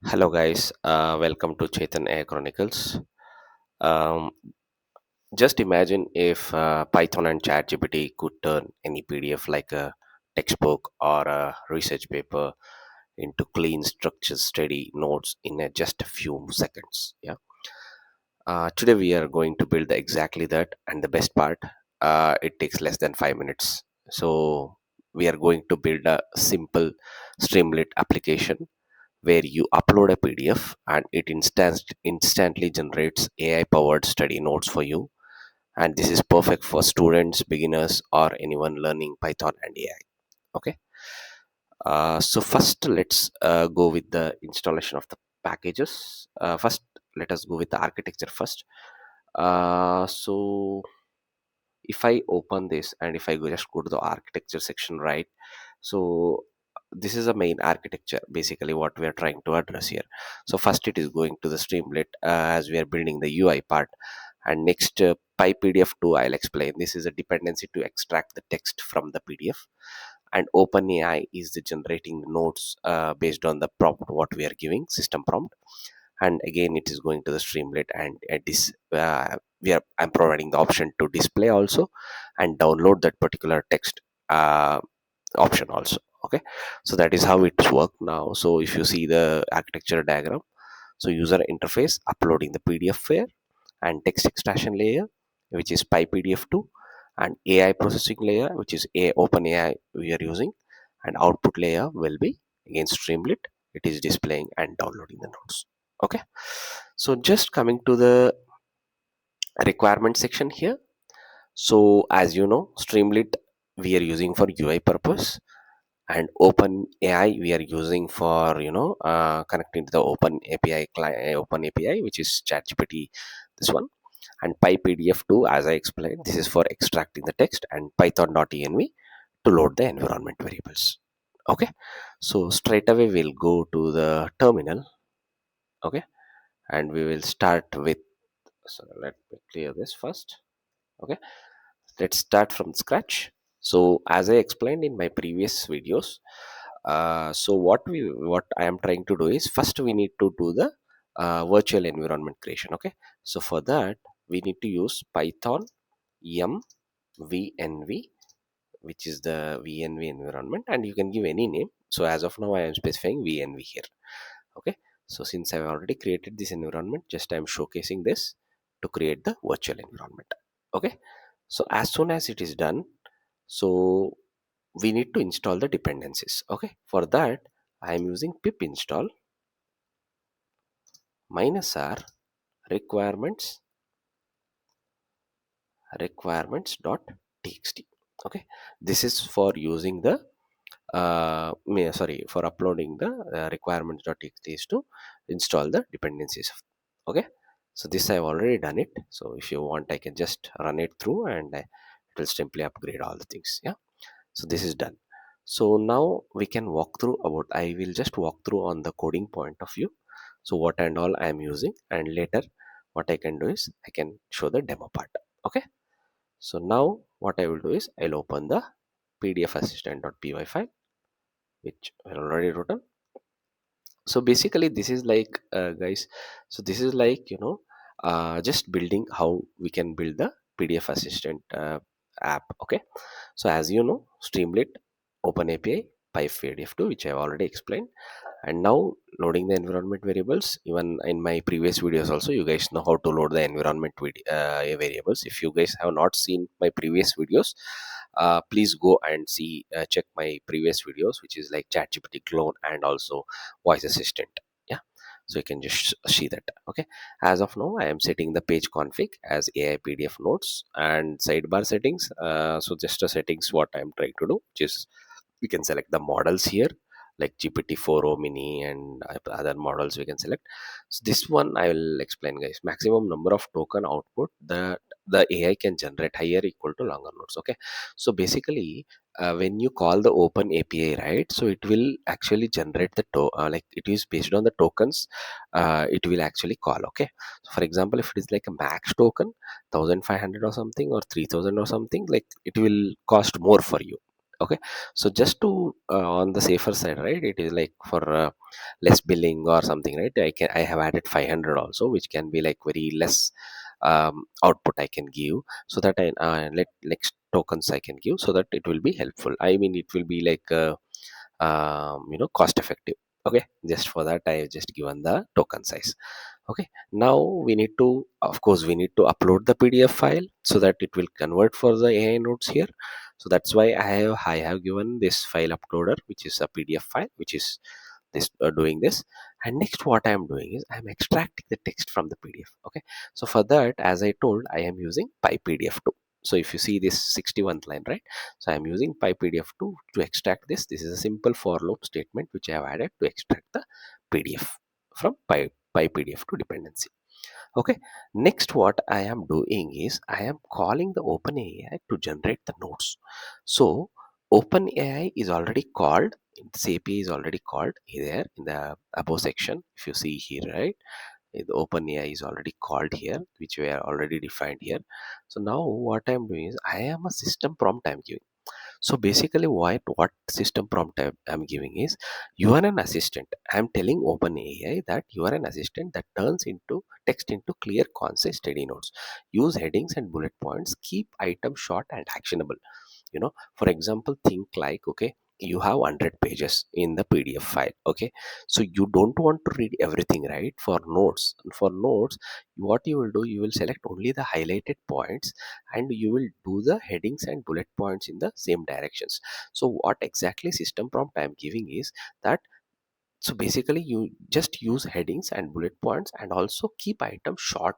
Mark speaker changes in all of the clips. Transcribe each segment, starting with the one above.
Speaker 1: Hello guys, welcome to Chetan Air Chronicles. Um, just imagine if Python and ChatGPT could turn any PDF like a textbook or a research paper into clean, structured, steady notes in just a few seconds. Yeah. Today we are going to build exactly that, and the best part, it takes less than 5 minutes. So we are going to build a simple Streamlit application where you upload a PDF and it instantly generates AI powered study notes for you. And this is perfect for students, beginners, or anyone learning Python and AI. Okay. So first, let's go with the installation of the packages. First, let us go with the architecture first. So if I open this and if I just go to the architecture section, right? So this is a main architecture, basically what we are trying to address here. So first it is going to the Streamlit as we are building the UI part, and next PyPDF2 I'll explain. This is a dependency to extract the text from the PDF, and OpenAI is the generating the notes based on the prompt what we are giving, system prompt. And again it is going to the Streamlit, and at this I'm providing the option to display also and download that particular text uh, option also. Okay, so that is how it's work now. So if you see the architecture diagram, so user interface uploading the PDF file and text extraction layer, which is PyPDF2, and AI processing layer, which is a OpenAI we are using, and output layer will be again Streamlit. It is displaying and downloading the notes. Okay, so just coming to the requirement section here. So as you know, Streamlit we are using for UI purpose, and OpenAI we are using for connecting to the Open API Open API, which is ChatGPT. This one, and PyPDF2, as I explained, this is for extracting the text, and Python.env to load the environment variables. Okay, so straight away we'll go to the terminal. Okay, and we will start with. So let me clear this first. Okay, let's start from scratch. So as I explained in my previous videos, so what I am trying to do is first we need to do the virtual environment creation. Okay, so for that we need to use Python mvnv, which is the vnv environment, and you can give any name. So as of now I am specifying vnv here. Okay, so since I've already created this environment, just I'm showcasing this to create the virtual environment. Okay, so as soon as it is done, so we need to install the dependencies. Okay, for that I am using pip install -r requirements.txt. Okay, this is for using the for uploading the requirements.txt is to install the dependencies. Okay, so this I've already done it. So if you want I can just run it through, and it will simply upgrade all the things. Yeah, so this is done. So now we can walk through about, I will just walk through on the coding point of view, so what and all I am using, and later what I can do is I can show the demo part. Okay, so now what I will do is I'll open the pdf assistant.py file, which I already written. So basically this is like guys, so this is like just building how we can build the pdf assistant app. Okay, so as you know, Streamlit, Open API, PyPDF2, which I have already explained, and now loading the environment variables. Even in my previous videos also you guys know how to load the environment variables. If you guys have not seen my previous videos, please go and see, check my previous videos, which is like ChatGPT clone and also voice assistant. Yeah, so you can just see that. Okay, as of now I am setting the page config as AI PDF notes and sidebar settings. So just the settings what I'm trying to do, which is we can select the models here like GPT-4o mini and other models we can select. So this one I will explain guys. Maximum number of token output that the AI can generate higher equal to longer nodes. Okay, so basically when you call the open API, right, so it will actually generate the like it is based on the tokens it will actually call. Okay, so for example if it is like a max token 1500 or something, or 3000 or something, like it will cost more for you. Okay, so just to on the safer side, right, it is like for less billing or something, right, I have added 500 also, which can be like very less output I can give, so that I let next tokens I can give, so that it will be helpful. I mean, it will be like cost effective. Okay, just for that I have just given the token size. Okay, now we need to, of course, we need to upload the PDF file so that it will convert for the AI nodes here. So that's why I have given this file uploader, which is a PDF file, which is this doing this. And next what I am doing is I am extracting the text from the PDF. Okay, so for that, as I told, I am using PyPDF2. So if you see this 61th line, right, so I am using PyPDF2 to extract this. This is a simple for loop statement which I have added to extract the PDF from PyPDF2 dependency. Okay, next what I am doing is I am calling the OpenAI to generate the nodes. So OpenAI is already called, this API is already called here in the above section. If you see here, right, the OpenAI is already called here, which we are already defined here. So now what I am doing is I am a system prompt I am giving. So basically, what system prompt I'm giving is, you are an assistant. I'm telling OpenAI that you are an assistant that turns into text into clear, concise, steady notes. Use headings and bullet points. Keep items short and actionable. For example, think like, okay, you have 100 pages in the PDF file. Okay, so you don't want to read everything, right? For notes, what you will do, you will select only the highlighted points, and you will do the headings and bullet points in the same directions. So what exactly system prompt I am giving is that, so basically you just use headings and bullet points, and also keep items short.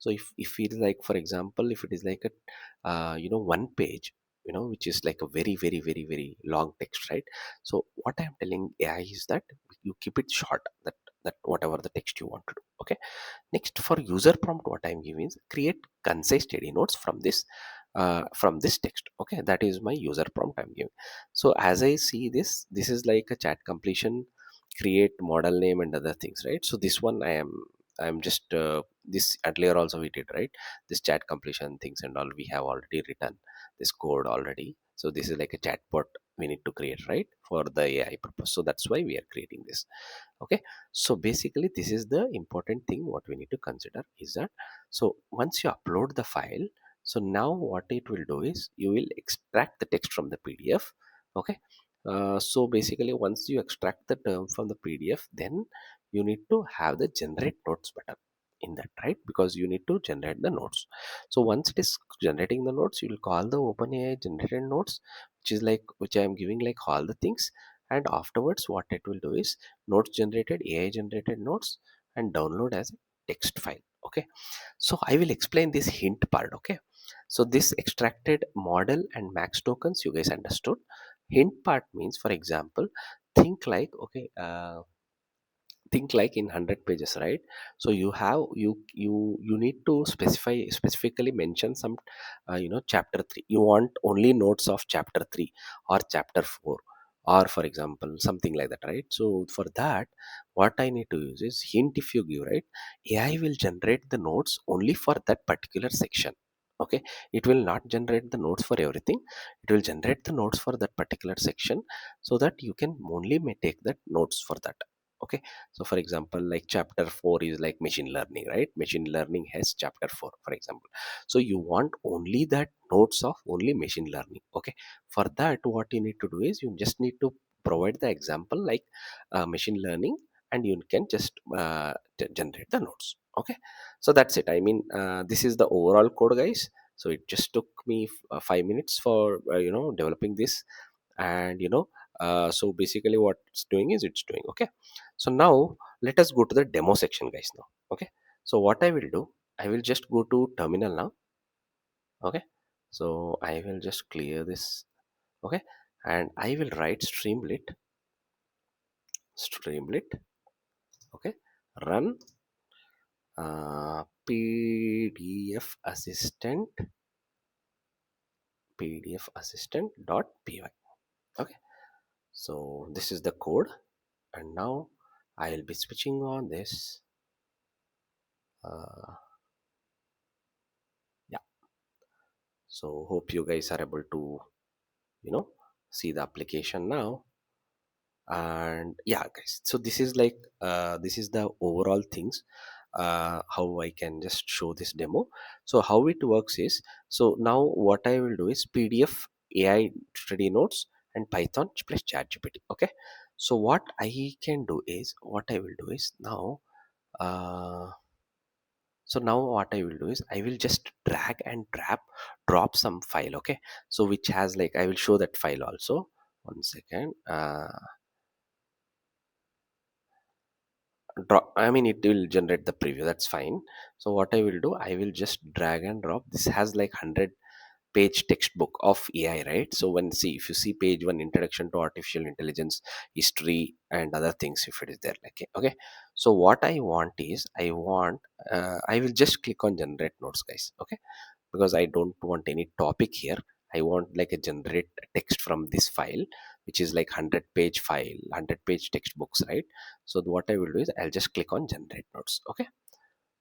Speaker 1: So if it is like, for example, if it is like a one page, which is like a very very very very long text, right? So what I am telling AI is that you keep it short, that whatever the text you want to do. Okay, next, for user prompt, what I'm giving is create concise steady notes from this text. Okay, that is my user prompt I'm giving. So as I see this is like a chat completion, create model name and other things, right? So this one I'm just this earlier also we did, right? This chat completion things and all, we have already written this code already. So this is like a chatbot we need to create, right, for the AI purpose. So that's why we are creating this. Okay, so basically this is the important thing what we need to consider is that, so once you upload the file, so now what it will do is you will extract the text from the PDF. Okay, so basically once you extract the term from the PDF, then you need to have the generate notes button in that, right? Because you need to generate the notes. So once it is generating the notes, you will call the OpenAI generated notes, which I am giving like all the things. And afterwards what it will do is notes generated, AI generated notes, and download as a text file. Okay, so I will explain this hint part. Okay, so this extracted model and max tokens you guys understood. Hint part means, for example, think like, okay, think like in 100 pages, right? So you need to specifically mention some chapter 3, you want only notes of chapter 3 or chapter 4, or for example something like that, right? So for that, what I need to use is hint. If you give, right, AI will generate the notes only for that particular section. Okay, it will not generate the notes for everything. It will generate the notes for that particular section, so that you can only may take that notes for that. Okay, so for example, like chapter 4 is like machine learning, right? Machine learning has chapter 4, for example. So you want only that notes of only machine learning. Okay, for that what you need to do is you just need to provide the example like machine learning, and you can just generate the notes. Okay, so that's it. I mean, this is the overall code, guys. So it just took me 5 minutes for developing this. And so basically what it's doing is it's doing. Okay, so now let us go to the demo section, guys, now. Okay, so what I will do, I will just go to terminal now. Okay, so I will just clear this. Okay, and I will write streamlit. Okay, run pdf assistant dot py. Okay, so this is the code. And now I'll be switching on this. uh, yeah, so hope you guys are able to you know see the application now. And yeah guys, so this is like this is the overall things, how I can just show this demo. So how it works is, so now what I will do is PDF, AI study notes, and Python plus ChatGPT. Okay, so what I can do is, what I will do is now, uh, so now what I will do is, I will just drag and drop some file. Okay, so which has like, I will show that file also. One second. Drop, I mean, it will generate the preview, that's fine. So what I will do, I will just drag and drop. This has like 100 page textbook of AI, right? So when, see, if you see page 1, introduction to artificial intelligence, history and other things, if it is there, like, okay. So what I want is, I want, I will just click on generate notes, guys. Okay, because I don't want any topic here. I want like a generate text from this file, which is like 100 page file, 100 page textbooks, right? So what I will do is, I'll just click on generate notes. Okay,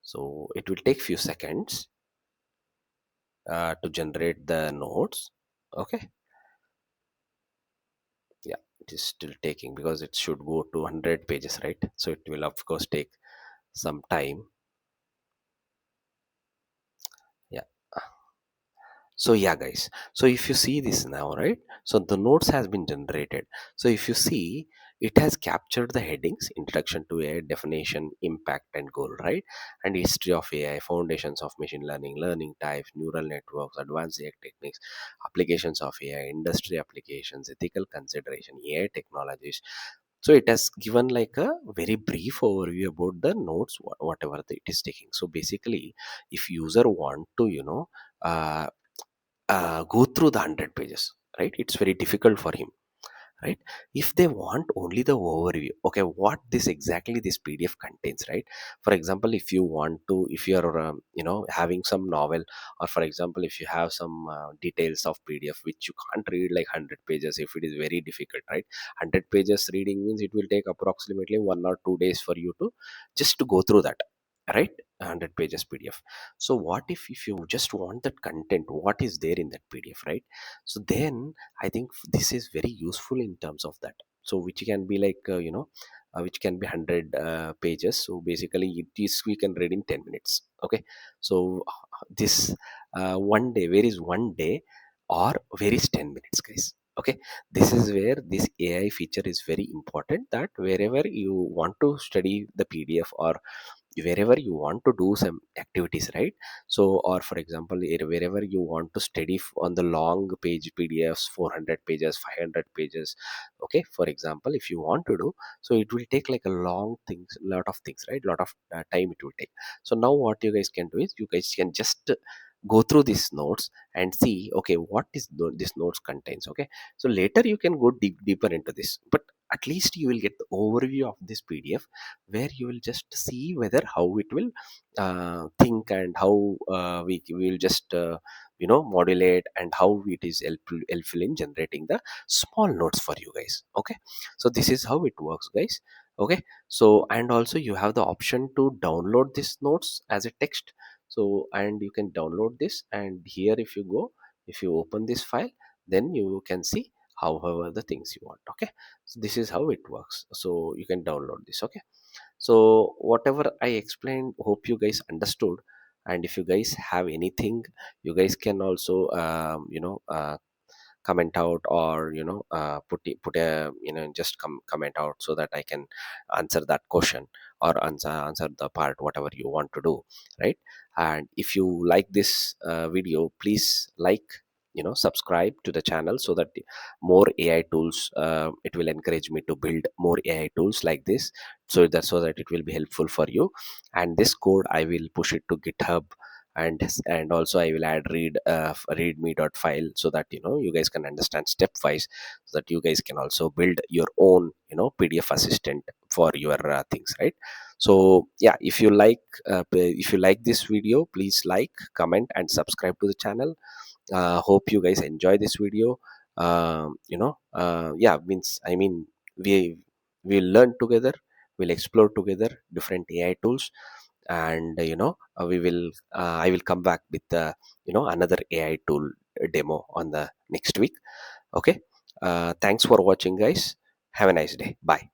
Speaker 1: so it will take few seconds to generate the notes. Okay, yeah, it is still taking because it should go to 100 pages, right? So it will of course take some time. Yeah. So yeah guys, so if you see this now, right, so the notes has been generated. So if you see, it has captured the headings: introduction to AI, definition, impact and goal, right? And history of AI, foundations of machine learning, learning types, neural networks, advanced AI techniques, applications of AI, industry applications, ethical consideration, AI technologies. So it has given like a very brief overview about the notes, whatever it is taking. So basically, if user want to, uh, go through the 100 pages, right, it's very difficult for him, right? If they want only the overview, okay, what this exactly this PDF contains, right? For example, if you want to, if you are having some novel, or for example, if you have some details of PDF which you can't read like 100 pages, if it is very difficult, right? 100 pages reading means it will take approximately 1 or 2 days for you to just to go through that, right? 100 pages PDF. So what if you just want that content, what is there in that PDF, right? So then I think this is very useful in terms of that. So which can be like, which can be 100 pages. So basically, it is we can read in 10 minutes. Okay. So this one day, where is one day, or where is 10 minutes, guys? Okay. This is where this AI feature is very important, that wherever you want to study the PDF, or wherever you want to do some activities, right? So, or for example, wherever you want to study on the long page PDFs, 400 pages, 500 pages, okay, for example, if you want to do, so it will take like a long things, lot of things, right? Lot of time it will take. So now what you guys can do is, you guys can just go through these notes and see, okay, what is this notes contains. Okay, so later you can go deeper into this, but at least you will get the overview of this PDF, where you will just see whether how it will think, and how we will just modulate, and how it is helpful in generating the small notes for you guys. Okay, so this is how it works, guys. Okay, so and also you have the option to download these notes as a text. So and you can download this, and here if you go, if you open this file, then you can see however the things you want. Okay, so this is how it works. So you can download this. Okay, so whatever I explained, hope you guys understood. And if you guys have anything, you guys can also comment out, or put a just comment out, so that I can answer that question, or answer the part whatever you want to do, right? And if you like this video, please subscribe to the channel, so that more AI tools, it will encourage me to build more AI tools like this, so that it will be helpful for you. And this code I will push it to GitHub, and also I will add readme.file, so that you guys can understand stepwise, so that you guys can also build your own PDF assistant for your things, right? So yeah, if you like this video, please like, comment and subscribe to the channel. Hope you guys enjoy this video. Yeah, means I mean, we will learn together, we'll explore together different AI tools. And we will I will come back with another AI tool demo on the next week. Okay, Thanks for watching, guys. Have a nice day. Bye.